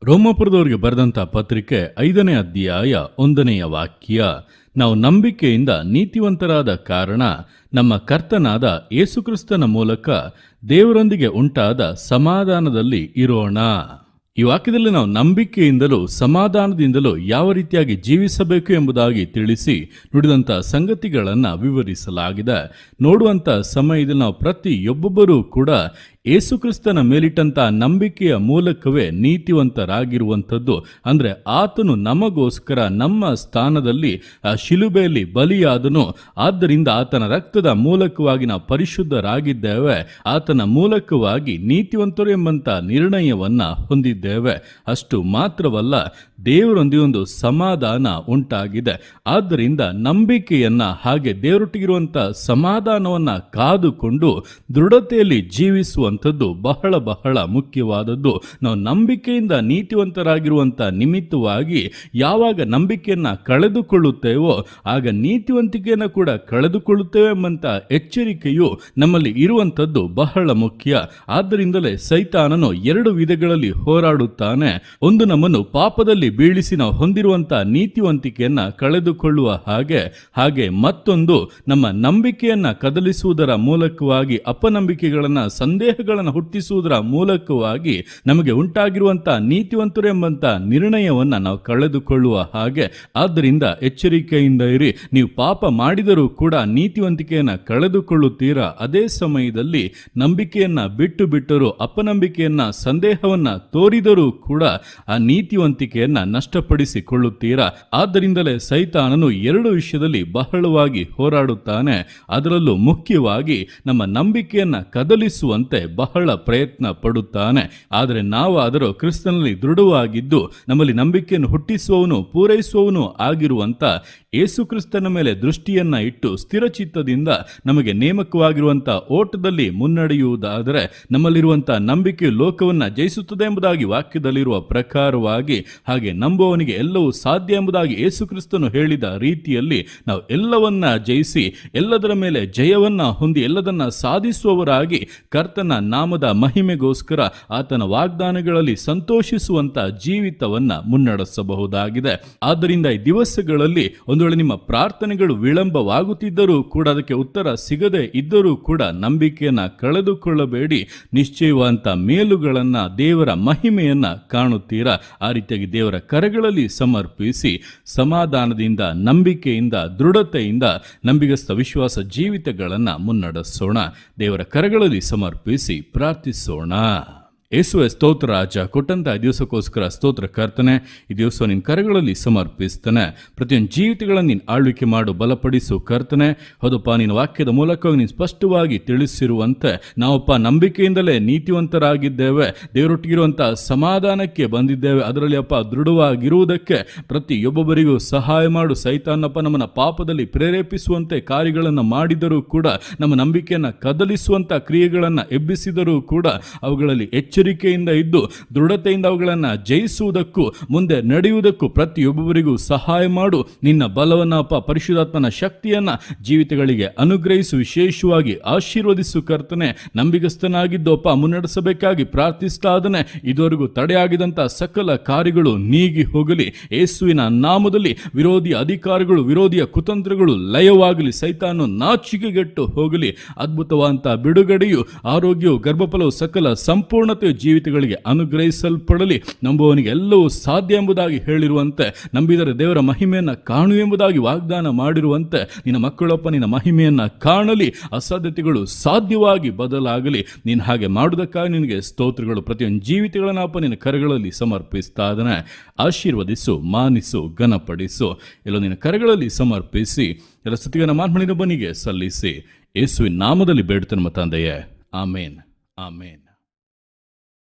ರೋಮಾಪುರದವರಿಗೆ ಬರೆದಂಥ ಪತ್ರಿಕೆ 5ನೇ ಅಧ್ಯಾಯ 1ನೆಯ ವಾಕ್ಯ. ನಾವು ನಂಬಿಕೆಯಿಂದ ನೀತಿವಂತರಾದ ಕಾರಣ ನಮ್ಮ ಕರ್ತನಾದ ಯೇಸುಕ್ರಿಸ್ತನ ಮೂಲಕ ದೇವರೊಂದಿಗೆ ಉಂಟಾದ ಸಮಾಧಾನದಲ್ಲಿ ಇರೋಣ. ಈ ವಾಕ್ಯದಲ್ಲಿ ನಾವು ನಂಬಿಕೆಯಿಂದಲೂ ಸಮಾಧಾನದಿಂದಲೂ ಯಾವ ರೀತಿಯಾಗಿ ಜೀವಿಸಬೇಕು ಎಂಬುದಾಗಿ ತಿಳಿಸಿ ನುಡಿದಂಥ ಸಂಗತಿಗಳನ್ನು ವಿವರಿಸಲಾಗಿದೆ. ನೋಡುವಂಥ ಸಮಯದಲ್ಲಿ ನಾವು ಪ್ರತಿಯೊಬ್ಬೊಬ್ಬರೂ ಕೂಡ ಯೇಸುಕ್ರಿಸ್ತನ ಮೇಲಿಟ್ಟಂಥ ನಂಬಿಕೆಯ ಮೂಲಕವೇ ನೀತಿವಂತರಾಗಿರುವಂಥದ್ದು. ಅಂದರೆ ಆತನು ನಮಗೋಸ್ಕರ ನಮ್ಮ ಸ್ಥಾನದಲ್ಲಿ ಆ ಶಿಲುಬೆಯಲ್ಲಿ ಬಲಿಯಾದನು. ಆದ್ದರಿಂದ ಆತನ ರಕ್ತದ ಮೂಲಕವಾಗಿ ನಾವು ಪರಿಶುದ್ಧರಾಗಿದ್ದೇವೆ. ಆತನ ಮೂಲಕವಾಗಿ ನೀತಿವಂತರು ಎಂಬಂಥ ನಿರ್ಣಯವನ್ನು ಹೊಂದಿದ್ದೇವೆ. ಅಷ್ಟು ಮಾತ್ರವಲ್ಲ, ದೇವರೊಂದಿಗೆ ಒಂದು ಸಮಾಧಾನ ಉಂಟಾಗಿದೆ. ಆದ್ದರಿಂದ ನಂಬಿಕೆಯನ್ನ ಹಾಗೆ ದೇವರೊಟ್ಟಿಗಿರುವಂಥ ಸಮಾಧಾನವನ್ನು ಕಾದುಕೊಂಡು ದೃಢತೆಯಲ್ಲಿ ಜೀವಿಸುವಂಥದ್ದು ಬಹಳ ಬಹಳ ಮುಖ್ಯವಾದದ್ದು. ನಾವು ನಂಬಿಕೆಯಿಂದ ನೀತಿವಂತರಾಗಿರುವಂಥ ನಿಮಿತ್ತವಾಗಿ ಯಾವಾಗ ನಂಬಿಕೆಯನ್ನು ಕಳೆದುಕೊಳ್ಳುತ್ತೇವೋ ಆಗ ನೀತಿವಂತಿಕೆಯನ್ನು ಕೂಡ ಕಳೆದುಕೊಳ್ಳುತ್ತೇವೆ ಎಂಬಂಥ ಎಚ್ಚರಿಕೆಯು ನಮ್ಮಲ್ಲಿ ಇರುವಂಥದ್ದು ಬಹಳ ಮುಖ್ಯ. ಆದ್ದರಿಂದಲೇ ಸೈತಾನನು 2 ವಿಧಗಳಲ್ಲಿ ಹೋರಾಡುತ್ತಾನೆ. ಒಂದು, ನಮ್ಮನ್ನು ಪಾಪದಲ್ಲಿ ಬೀಳಿಸಿ ನಾವು ಹೊಂದಿರುವಂಥ ನೀತಿವಂತಿಕೆಯನ್ನ ಕಳೆದುಕೊಳ್ಳುವ ಹಾಗೆ ಮತ್ತೊಂದು, ನಮ್ಮ ನಂಬಿಕೆಯನ್ನ ಕದಲಿಸುವುದರ ಮೂಲಕವಾಗಿ ಅಪನಂಬಿಕೆಗಳನ್ನ ಸಂದೇಹಗಳನ್ನು ಹುಟ್ಟಿಸುವುದರ ಮೂಲಕವಾಗಿ ನಮಗೆ ಉಂಟಾಗಿರುವಂಥ ನೀತಿವಂತರು ಎಂಬಂಥ ನಿರ್ಣಯವನ್ನ ನಾವು ಕಳೆದುಕೊಳ್ಳುವ ಹಾಗೆ. ಆದ್ದರಿಂದ ಎಚ್ಚರಿಕೆಯಿಂದ ಇರಿ. ನೀವು ಪಾಪ ಮಾಡಿದರೂ ಕೂಡ ನೀತಿವಂತಿಕೆಯನ್ನ ಕಳೆದುಕೊಳ್ಳುತ್ತೀರಾ. ಅದೇ ಸಮಯದಲ್ಲಿ ನಂಬಿಕೆಯನ್ನ ಬಿಟ್ಟರೂ ಅಪನಂಬಿಕೆಯನ್ನ ಸಂದೇಹವನ್ನ ತೋರಿದರೂ ಕೂಡ ಆ ನೀತಿವಂತಿಕೆಯನ್ನ ನಷ್ಟಪಡಿಸಿಕೊಳ್ಳುತ್ತೀರಾ. ಆದ್ದರಿಂದಲೇ ಸೈತಾನನು 2 ವಿಷಯದಲ್ಲಿ ಬಹಳವಾಗಿ ಹೋರಾಡುತ್ತಾನೆ. ಅದರಲ್ಲೂ ಮುಖ್ಯವಾಗಿ ನಮ್ಮ ನಂಬಿಕೆಯನ್ನ ಕದಲಿಸುವಂತೆ ಬಹಳ ಪ್ರಯತ್ನ ಪಡುತ್ತಾನೆ. ಆದರೆ ನಾವಾದರೂ ಕ್ರಿಸ್ತನಲ್ಲಿ ದೃಢವಾಗಿದ್ದು ನಮ್ಮಲ್ಲಿ ನಂಬಿಕೆಯನ್ನು ಹುಟ್ಟಿಸುವವನು ಪೂರೈಸುವವನು ಆಗಿರುವಂತ ಯೇಸುಕ್ರಿಸ್ತನ ಮೇಲೆ ದೃಷ್ಟಿಯನ್ನ ಇಟ್ಟು ಸ್ಥಿರಚಿತ್ತದಿಂದ ನಮಗೆ ನೇಮಕವಾಗಿರುವಂಥ ಓಟದಲ್ಲಿ ಮುನ್ನಡೆಯುವುದಾದರೆ ನಮ್ಮಲ್ಲಿರುವಂಥ ನಂಬಿಕೆಯು ಲೋಕವನ್ನು ಜಯಿಸುತ್ತದೆ ಎಂಬುದಾಗಿ ವಾಕ್ಯದಲ್ಲಿರುವ ಪ್ರಕಾರವಾಗಿ, ಹಾಗೆ ನಂಬುವವನಿಗೆ ಎಲ್ಲವೂ ಸಾಧ್ಯ ಎಂಬುದಾಗಿ ಯೇಸುಕ್ರಿಸ್ತನು ಹೇಳಿದ ರೀತಿಯಲ್ಲಿ ನಾವು ಎಲ್ಲವನ್ನ ಜಯಿಸಿ ಎಲ್ಲದರ ಮೇಲೆ ಜಯವನ್ನ ಹೊಂದಿ ಎಲ್ಲದನ್ನ ಸಾಧಿಸುವವರಾಗಿ ಕರ್ತನ ನಾಮದ ಮಹಿಮೆಗೋಸ್ಕರ ಆತನ ವಾಗ್ದಾನಗಳಲ್ಲಿ ಸಂತೋಷಿಸುವಂತ ಜೀವಿತವನ್ನ ಮುನ್ನಡೆಸಬಹುದಾಗಿದೆ. ಆದ್ದರಿಂದ ಈ ದಿವಸಗಳಲ್ಲಿ ಒಂದು ವೇಳೆ ನಿಮ್ಮ ಪ್ರಾರ್ಥನೆಗಳು ವಿಳಂಬವಾಗುತ್ತಿದ್ದರೂ ಕೂಡ ಅದಕ್ಕೆ ಉತ್ತರ ಸಿಗದೆ ಇದ್ದರೂ ಕೂಡ ನಂಬಿಕೆಯನ್ನ ಕಳೆದುಕೊಳ್ಳಬೇಡಿ. ನಿಶ್ಚಯವಂತ ಮೇಲುಗಳನ್ನ ದೇವರ ಮಹಿಮೆಯನ್ನ ಕಾಣುತ್ತೀರಾ. ಆ ರೀತಿಯಾಗಿ ದೇವರ ಕರೆಗಳಲ್ಲಿ ಸಮರ್ಪಿಸಿ ಸಮಾಧಾನದಿಂದ ನಂಬಿಕೆಯಿಂದ ದೃಢತೆಯಿಂದ ನಂಬಿಗಸ್ತ ವಿಶ್ವಾಸ ಜೀವಿತಗಳನ್ನು ಮುನ್ನಡೆಸೋಣ. ದೇವರ ಕರೆಗಳಲ್ಲಿ ಸಮರ್ಪಿಸಿ ಪ್ರಾರ್ಥಿಸೋಣ. ಯೇಸುವೆ ಸ್ತೋತ್ರ ರಾಜ, ಕೊಟ್ಟಂತ ದಿವಸಕ್ಕೋಸ್ಕರ ಸ್ತೋತ್ರ ಕರ್ತನೆ. ಈ ದಿವಸ ನಿನ್ನ ಕರೆಗಳಲ್ಲಿ ಸಮರ್ಪಿಸ್ತಾನೆ. ಪ್ರತಿಯೊಂದು ಜೀವಿತಗಳನ್ನು ನೀನು ಆಳ್ವಿಕೆ ಮಾಡು, ಬಲಪಡಿಸು ಕರ್ತನೆ. ಹೌದಪ್ಪ, ನಿನ್ನ ವಾಕ್ಯದ ಮೂಲಕ ನೀನು ಸ್ಪಷ್ಟವಾಗಿ ತಿಳಿಸಿರುವಂತೆ ನಾವಪ್ಪ ನಂಬಿಕೆಯಿಂದಲೇ ನೀತಿವಂತರಾಗಿದ್ದೇವೆ, ದೇವರೊಟ್ಟಿಗಿರುವಂಥ ಸಮಾಧಾನಕ್ಕೆ ಬಂದಿದ್ದೇವೆ. ಅದರಲ್ಲಿ ಅಪ್ಪ ದೃಢವಾಗಿರುವುದಕ್ಕೆ ಪ್ರತಿಯೊಬ್ಬೊಬ್ಬರಿಗೂ ಸಹಾಯ ಮಾಡು. ಸೈತಾನಪ್ಪ ನಮ್ಮನ್ನು ಪಾಪದಲ್ಲಿ ಪ್ರೇರೇಪಿಸುವಂತೆ ಕಾರ್ಯಗಳನ್ನು ಮಾಡಿದರೂ ಕೂಡ, ನಮ್ಮ ನಂಬಿಕೆಯನ್ನು ಕದಲಿಸುವಂಥ ಕ್ರಿಯೆಗಳನ್ನು ಎಬ್ಬಿಸಿದರೂ ಕೂಡ ಅವುಗಳಲ್ಲಿ ಎಚ್ಚರಿಕೆಯಿಂದ ಇದ್ದು ದೃಢತೆಯಿಂದ ಅವುಗಳನ್ನು ಜಯಿಸುವುದಕ್ಕೂ ಮುಂದೆ ನಡೆಯುವುದಕ್ಕೂ ಪ್ರತಿಯೊಬ್ಬರಿಗೂ ಸಹಾಯ ಮಾಡು. ನಿನ್ನ ಬಲವನ್ನ ಪರಿಶುದ್ಧಾತ್ಮನ ಶಕ್ತಿಯನ್ನ ಜೀವಿತಗಳಿಗೆ ಅನುಗ್ರಹಿಸು, ವಿಶೇಷವಾಗಿ ಆಶೀರ್ವದಿಸು ಕರ್ತನೆ. ನಂಬಿಗಸ್ತನಾಗಿದ್ದು ಮುನ್ನಡೆಸಬೇಕಾಗಿ ಪ್ರಾರ್ಥಿಸ್ತಾದನೆ. ಇದುವರೆಗೂ ತಡೆಯಾಗಿದಂಥ ಸಕಲ ಕಾರ್ಯಗಳು ನೀಗಿ ಹೋಗಲಿ ಯೇಸುವಿನ ನಾಮದಲ್ಲಿ. ವಿರೋಧಿ ಅಧಿಕಾರಿಗಳು, ವಿರೋಧಿಯ ಕುತಂತ್ರಗಳು ಲಯವಾಗಲಿ. ಸೈತಾನು ನಾಚಿಕೆಗೆಟ್ಟು ಹೋಗಲಿ. ಅದ್ಭುತವಾದಂಥ ಬಿಡುಗಡೆಯು, ಆರೋಗ್ಯವು, ಗರ್ಭಫಲವು, ಸಕಲ ಸಂಪೂರ್ಣತೆ ಜೀವಿತಗಳಿಗೆ ಅನುಗ್ರಹಿಸಲ್ಪಡಲಿ. ನಂಬುವವನಿಗೆ ಎಲ್ಲವೂ ಸಾಧ್ಯ ಎಂಬುದಾಗಿ ಹೇಳಿರುವಂತೆ, ನಂಬಿದರೆ ದೇವರ ಮಹಿಮೆಯನ್ನು ಕಾಣು ಎಂಬುದಾಗಿ ವಾಗ್ದಾನ ಮಾಡಿರುವಂತೆ ನಿನ್ನ ಮಕ್ಕಳಪ್ಪ ನಿನ್ನ ಮಹಿಮೆಯನ್ನು ಕಾಣಲಿ. ಅಸಾಧ್ಯತೆಗಳು ಸಾಧ್ಯವಾಗಿ ಬದಲಾಗಲಿ. ನೀನು ಹಾಗೆ ಮಾಡುವುದಕ್ಕಾಗಿ ನಿನಗೆ ಸ್ತೋತ್ರಗಳು. ಪ್ರತಿಯೊಂದು ಜೀವಿತಗಳನ್ನಪ್ಪ ನಿನ್ನ ಕರೆಗಳಲ್ಲಿ ಸಮರ್ಪಿಸ್ತಾ ಇದ್ದಾನೆ. ಆಶೀರ್ವದಿಸು, ಮಾನಿಸು, ಘನಪಡಿಸು. ಎಲ್ಲೋ ನಿನ್ನ ಕರೆಗಳಲ್ಲಿ ಸಮರ್ಪಿಸಿ ಎಲ್ಲ ಸ್ತುತಿಯನ್ನು ಮಾನ್ಮಣಿನ ಬನಿಗೆ ಸಲ್ಲಿಸಿ ಯೇಸುವಿನ ನಾಮದಲ್ಲಿ ಬೇಡುತ್ತೇನೆ ತಂದೆಯೇ. ಆಮೇನ್, ಆಮೇನ್.